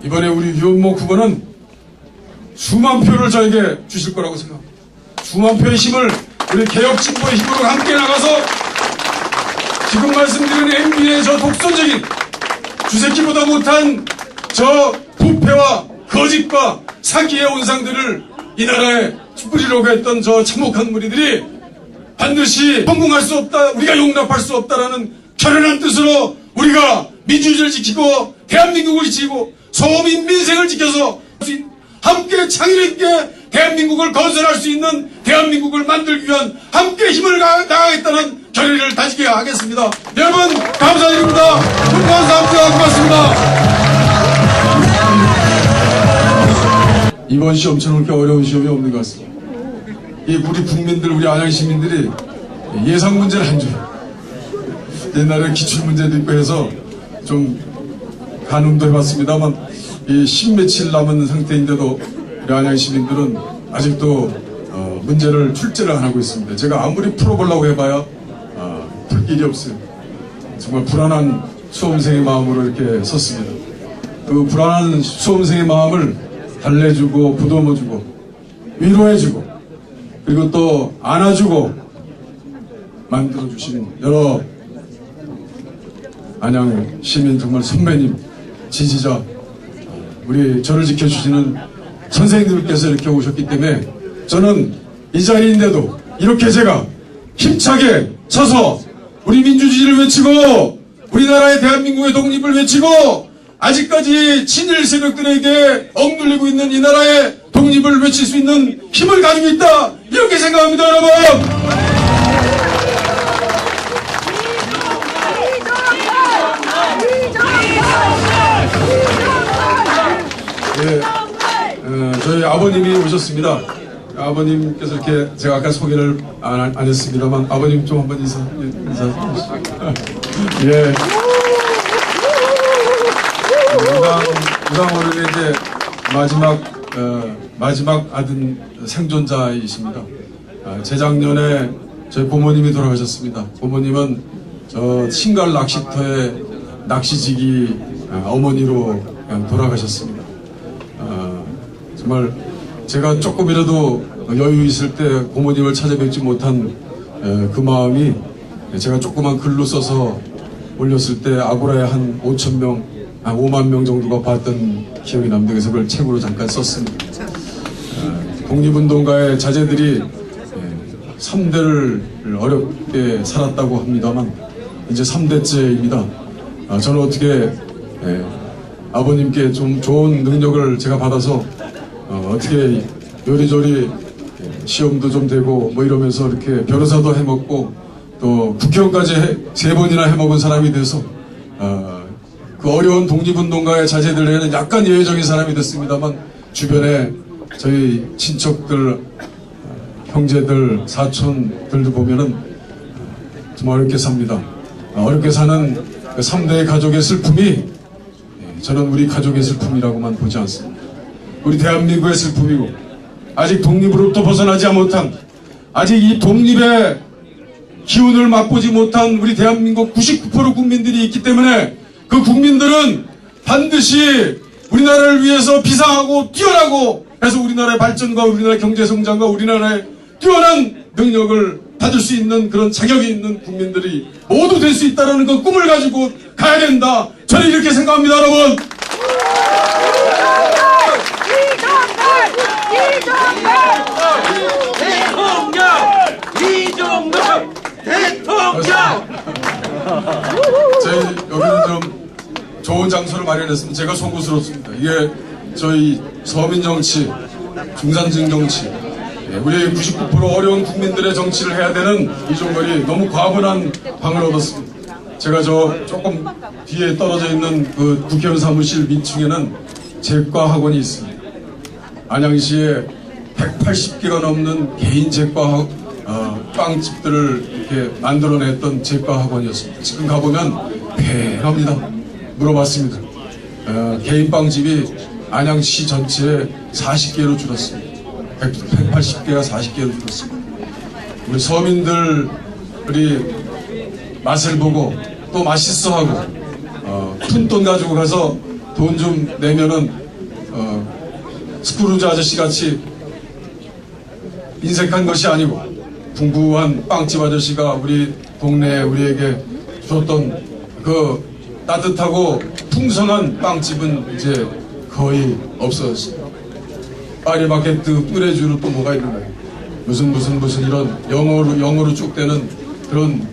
이번에 우리 유원목 후보는 수만 표를 저에게 주실 거라고 생각합니다. 수만 표의 힘을 우리 개혁진보의 힘으로 함께 나가서 지금 말씀드린 MB의 저 독선적인 주새끼보다 못한 저 부패와 거짓과 사기의 온상들을 이 나라에 뿌리려고 했던 저 참혹한 무리들이 반드시 성공할 수 없다, 우리가 용납할 수 없다라는 결연한 뜻으로 우리가 민주주의를 지키고 대한민국을 지키고 소민 민생을 지켜서 함께 창의력 있게 대한민국을 건설할 수 있는 대한민국을 만들기 위한 함께 힘을 다하겠다는 결의를 다지게 하겠습니다. 여러분 감사드립니다. 감사합니다. 고맙습니다. 이번 시험처럼 그렇게 어려운 시험이 없는 것 같습니다. 이 우리 국민들, 우리 안양 시민들이 예상 문제를 안 줘요. 옛날에 기출 문제도 있고 해서 좀 가늠도 해봤습니다만 이 10며칠 남은 상태인데도 우리 안양 시민들은 아직도 문제를 출제를 안 하고 있습니다. 제가 아무리 풀어보려고 해봐야 풀 길이 없어요. 정말 불안한 수험생의 마음으로 이렇게 섰습니다. 그 불안한 수험생의 마음을 달래주고 부도머주고 위로해주고 그리고 또 안아주고 만들어주신 여러 안양 시민 정말 선배님, 지지자, 우리 저를 지켜주시는 선생님들께서 이렇게 오셨기 때문에 저는 이 자리인데도 이렇게 제가 힘차게 서서 우리 민주주의를 외치고 우리나라의 대한민국의 독립을 외치고 아직까지 친일 세력들에게 억눌리고 있는 이 나라의 독립을 외칠 수 있는 힘을 가지고 있다, 이렇게 생각합니다. 여러분, 저희 아버님이 오셨습니다. 아버님께서 이렇게 제가 아까 소개를 안 했습니다만 아버님 좀 한번 인사 예. 무당어른의 이제 마지막 아들 생존자이십니다. 재작년에 저희 부모님이 돌아가셨습니다. 부모님은 저 신갈 낚시터의 낚시지기 어머니로 돌아가셨습니다. 정말 제가 조금이라도 여유 있을 때 부모님을 찾아뵙지 못한 그 마음이 제가 조그만 글로 써서 올렸을 때 아고라에 한 5만 명 정도가 봤던 기억이 납니다. 그래서 그걸 책으로 잠깐 썼습니다. 독립운동가의 자제들이 3대를 어렵게 살았다고 합니다만 이제 3대째입니다. 저는 어떻게 아버님께 좀 좋은 능력을 제가 받아서 어떻게 요리조리 시험도 좀 되고 뭐 이러면서 이렇게 변호사도 해먹고 또 국회의원까지 3번이나 해먹은 사람이 돼서 그 어려운 독립운동가의 자제들에는 약간 예외적인 사람이 됐습니다만 주변에 저희 친척들, 형제들, 사촌들도 보면은 정말 어렵게 삽니다. 어렵게 사는 그 3대의 가족의 슬픔이 저는 우리 가족의 슬픔이라고만 보지 않습니다. 우리 대한민국의 슬픔이고 아직 독립으로부터 벗어나지 못한, 아직 이 독립의 기운을 맛보지 못한 우리 대한민국 99% 국민들이 있기 때문에 그 국민들은 반드시 우리나라를 위해서 비상하고 뛰어나고 해서 우리나라의 발전과 우리나라의 경제성장과 우리나라의 뛰어난 능력을 받을 수 있는 그런 자격이 있는 국민들이 모두 될 수 있다는 그 꿈을 가지고 가야 된다. 저는 이렇게 생각합니다, 여러분. 대통령! 저희 여기는 좀 좋은 장소를 마련했습니다. 제가 송구스럽습니다. 이게 저희 서민 정치, 중산층 정치, 우리 99% 어려운 국민들의 정치를 해야 되는 이종걸이 너무 과분한 방을 얻었습니다. 제가 저 조금 뒤에 떨어져 있는 그 국회의원 사무실 밑층에는 제과 학원이 있습니다. 안양시에 180개가 넘는 개인 제과 빵집들을 이렇게 만들어냈던 제과 학원이었습니다. 지금 가보면 폐합니다. 물어봤습니다. 개인 빵집이 안양시 전체에 40개로 줄었습니다. 180개가 40개로 줄었습니다. 우리 서민들이 맛을 보고 또 맛있어하고 큰 돈 가지고 가서 돈 좀 내면은 스크루즈 아저씨 같이 인색한 것이 아니고 풍부한 빵집 아저씨가 우리 동네에 우리에게 줬던 그 따뜻하고 풍성한 빵집은 이제 거의 없어졌어요. 파리바게뜨, 뚜레쥬르 또 뭐가 있는 거예요. 무슨 이런 영어로 쭉 되는 그런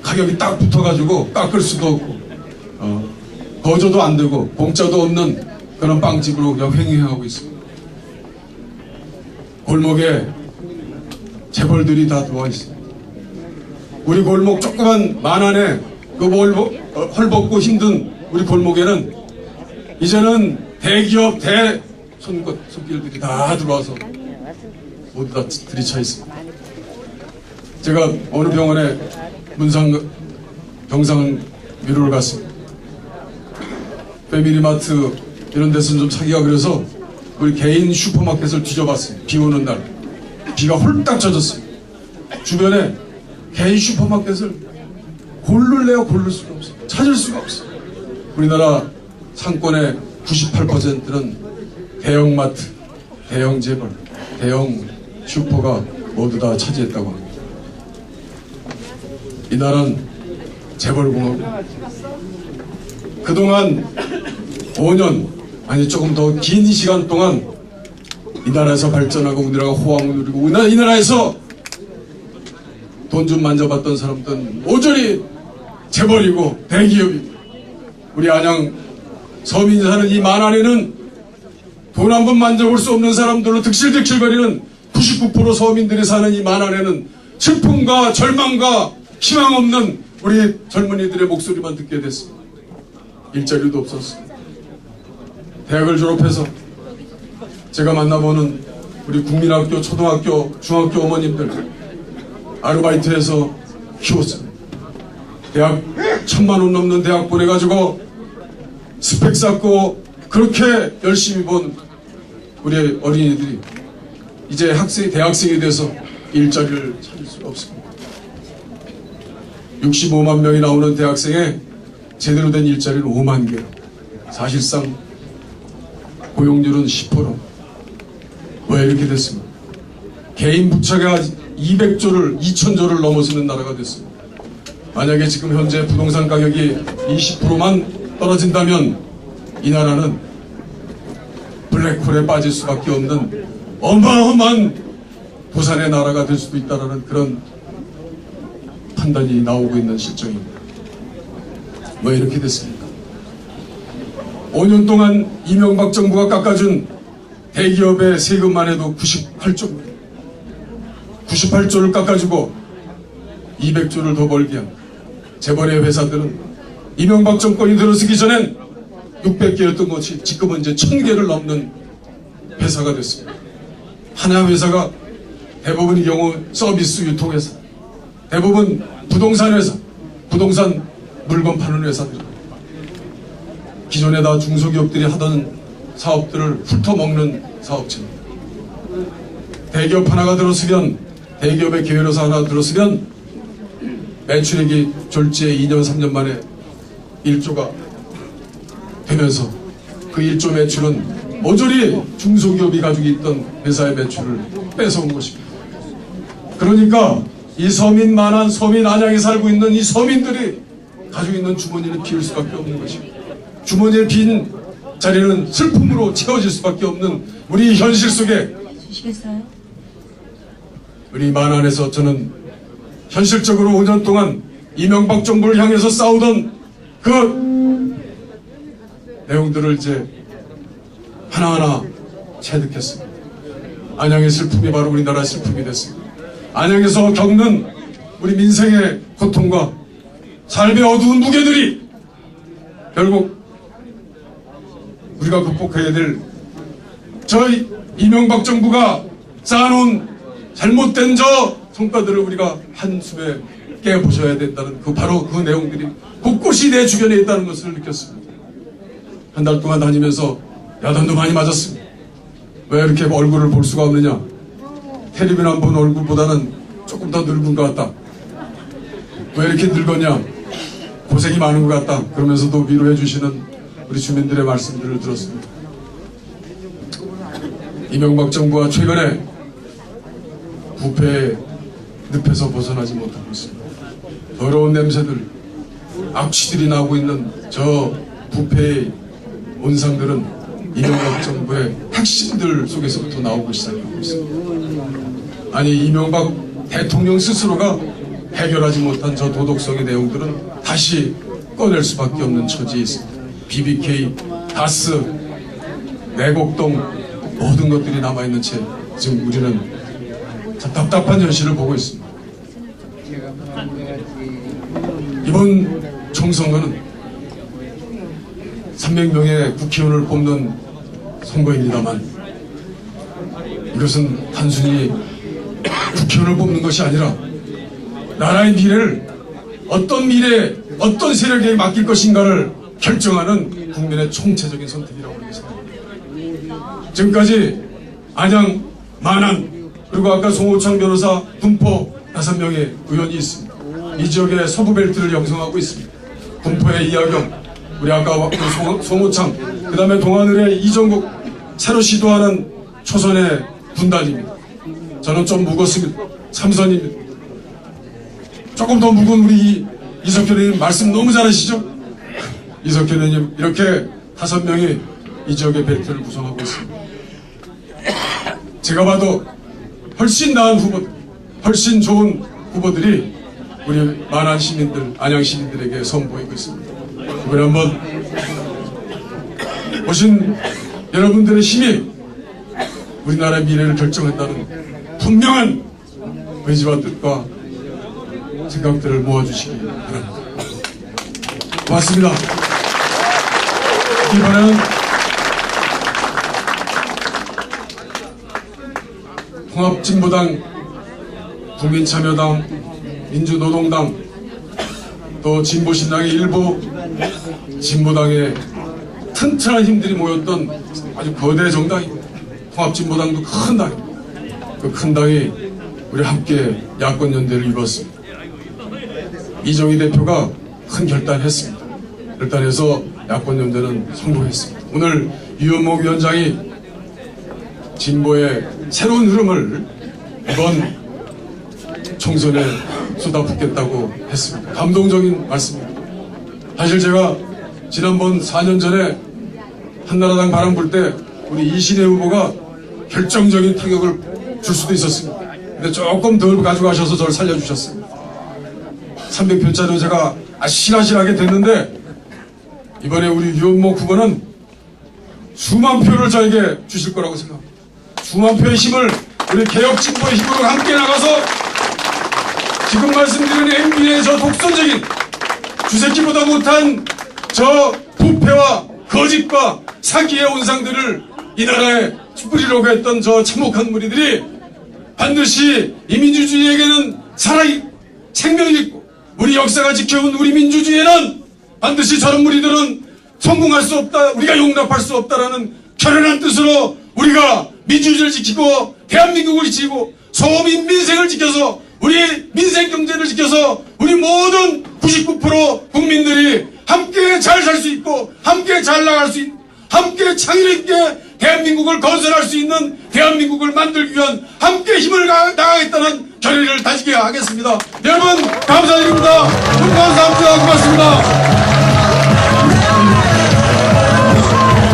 가격이 딱 붙어가지고 깎을 수도 없고 거저도 안 되고 공짜도 없는 그런 빵집으로 그냥 횡행하고 있습니다. 골목에 재벌들이 다 들어와 있습니다. 우리 골목 조그만 만안에 그 헐벗고 힘든 우리 골목에는 이제는 대기업 손길들이 다 들어와서 모두 다 들이차 있습니다. 제가 어느 병원에 경상 위로를 갔습니다. 패밀리마트 이런 데서는 좀 사기가 그래서 우리 개인 슈퍼마켓을 뒤져봤어요. 비 오는 날 비가 홀딱 젖었어요. 주변에 개인 슈퍼마켓을 고를 수가 없어요. 찾을 수가 없어요. 우리나라 상권의 98%는 대형마트, 대형 재벌, 대형 슈퍼가 모두 다 차지했다고 합니다. 이 나라는 재벌공화국. 그동안 5년 아니 조금 더 긴 시간 동안 이 나라에서 발전하고 우리나라가 호황을 누리고 이 나라에서 돈 좀 만져봤던 사람들은 모조리 재벌이고 대기업이고 우리 안양 서민이 사는 이 만안에는 돈 한 번 만져볼 수 없는 사람들로 득실득실거리는 99% 서민들이 사는 이 만안에는 슬픔과 절망과 희망 없는 우리 젊은이들의 목소리만 듣게 됐습니다. 일자리도 없었습니다. 대학을 졸업해서 제가 만나보는 우리 국민학교, 초등학교, 중학교 어머님들 아르바이트해서 키웠습니다. 대학 1000만 원 넘는 대학 보내가지고 스펙 쌓고 그렇게 열심히 본 우리 어린이들이 이제 대학생이 돼서 일자리를 찾을 수가 없습니다. 65만 명이 나오는 대학생에 제대로 된 일자리는 5만 개. 사실상 고용률은 10%. 왜 이렇게 됐습니까? 개인 부채가 200조를 2000조를 넘어서는 나라가 됐습니다. 만약에 지금 현재 부동산 가격이 20%만 떨어진다면 이 나라는 블랙홀에 빠질 수밖에 없는 어마어마한 도산의 나라가 될 수도 있다는 그런 판단이 나오고 있는 실정입니다. 왜 이렇게 됐습니까? 5년 동안 이명박 정부가 깎아준 대기업의 세금만 해도 98조를 깎아주고 200조를 더 벌게 한 재벌의 회사들은 이명박 정권이 들어서기 전엔 600개였던 것이 지금은 이제 1000개를 넘는 회사가 됐습니다. 하나 회사가 대부분의 경우 서비스 유통회사, 대부분 부동산 회사, 부동산 물건 파는 회사들. 기존에 다 중소기업들이 하던 사업들을 훑어먹는 사업체입니다. 대기업 하나가 들어서면, 대기업의 계열회사 하나 들어서면 매출액이 졸지에 2년 3년 만에 1조가 되면서 그 1조 매출은 모조리 중소기업이 가지고 있던 회사의 매출을 뺏어온 것입니다. 그러니까 이 서민 안양에 살고 있는 이 서민들이 가지고 있는 주머니는 비울 수밖에 없는 것입니다. 주머니의 빈 자리는 슬픔으로 채워질 수밖에 없는 우리 현실 속에 우리 만안에서 저는 현실적으로 5년 동안 이명박 정부를 향해서 싸우던 그 내용들을 이제 하나하나 체득했습니다. 안양의 슬픔이 바로 우리나라의 슬픔이 됐습니다. 안양에서 겪는 우리 민생의 고통과 삶의 어두운 무게들이 결국 우리가 극복해야 될 저희 이명박 정부가 쌓아놓은 잘못된 저 성과들을 우리가 한숨에 깨보셔야 된다는 바로 그 내용들이 곳곳이 내 주변에 있다는 것을 느꼈습니다. 한 달 동안 다니면서 야단도 많이 맞았습니다. 왜 이렇게 얼굴을 볼 수가 없느냐? 텔레비전 본 얼굴보다는 조금 더 늙은 것 같다. 왜 이렇게 늙었냐? 고생이 많은 것 같다. 그러면서도 위로해 주시는 우리 주민들의 말씀들을 들었습니다. 이명박 정부가 최근에 부패의 늪에서 벗어나지 못하고 있습니다. 더러운 냄새들, 악취들이 나고 있는 저 부패의 온상들은 이명박 정부의 핵심들 속에서부터 나오고 시작하고 있습니다. 아니, 이명박 대통령 스스로가 해결하지 못한 저 도덕성의 내용들은 다시 꺼낼 수밖에 없는 처지에 있습니다. BBK, 다스, 내곡동 모든 것들이 남아있는 채 지금 우리는 참 답답한 현실을 보고 있습니다. 이번 총선거는 300명의 국회의원을 뽑는 선거입니다만 이것은 단순히 국회의원을 뽑는 것이 아니라 나라의 미래를 어떤 미래, 어떤 세력에게 맡길 것인가를 결정하는 국민의 총체적인 선택이라고 생각합니다. 지금까지 안양, 만안, 그리고 아까 송호창 변호사, 군포 5명의 의원이 있습니다. 이 지역의 서부벨트를 형성하고 있습니다. 군포의 이하경, 우리 아까 송호창, 그 다음에 동하늘의 이정국, 새로 시도하는 초선의 분단입니다. 저는 좀 묵었습니다. 삼선입니다. 조금 더 묵은 우리 이석현 의원님 말씀 너무 잘하시죠? 이석현 의원님 이렇게 5명이 이 지역의 벨트를 구성하고 있습니다. 제가 봐도 훨씬 나은 후보, 훨씬 좋은 후보들이 우리 만안 시민들, 안양 시민들에게 선보이고 있습니다. 이번에 한번 보신 여러분들의 힘이 우리나라의 미래를 결정한다는 분명한 의지와 뜻과 생각들을 모아주시기 바랍니다. 고맙습니다. 이번에는 통합진보당, 국민참여당, 민주노동당, 또 진보신당의 일부 진보당의 튼튼한 힘들이 모였던 아주 거대 정당입니다. 통합진보당도 큰 당입니다. 그 큰 당이 우리 함께 야권연대를 이뤘습니다. 이정희 대표가 큰 결단했습니다. 결단해서 야권연대는 성공했습니다. 오늘 유현목 위원장이 진보의 새로운 흐름을 이번 총선에 쏟아붓겠다고 했습니다. 감동적인 말씀입니다. 사실 제가 지난번 4년 전에 한나라당 바람 불 때 우리 이신혜 후보가 결정적인 타격을 줄 수도 있었습니다. 근데 조금 덜 가져가셔서 저를 살려주셨습니다. 300표짜리 제가 아실아실하게 됐는데 이번에 우리 유현목 후보는 수만 표를 저에게 주실 거라고 생각합니다. 수만 표의 힘을 우리 개혁진보의 힘으로 함께 나가서 지금 말씀드린 MB의 저 독선적인 주새끼보다 못한 저 부패와 거짓과 사기의 온상들을 이 나라에 뿌리려고 했던 저 참혹한 무리들이 반드시 이 민주주의에게는 생명이 있고 우리 역사가 지켜온 우리 민주주의에는 반드시 저런 무리들은 성공할 수 없다, 우리가 용납할 수 없다라는 결연한 뜻으로 우리가 민주주의를 지키고 대한민국을 지키고 소민 민생을 지켜서 우리 민생 경제를 지켜서 우리 모든 99% 국민들이 함께 잘 살 수 있고 함께 잘 나갈 수 있고 함께 창의력 있게 대한민국을 건설할 수 있는 대한민국을 만들기 위한 함께 힘을 나가겠다는 결의를 다지게 하겠습니다. 여러분 감사드립니다. 감사합니다. 고맙습니다.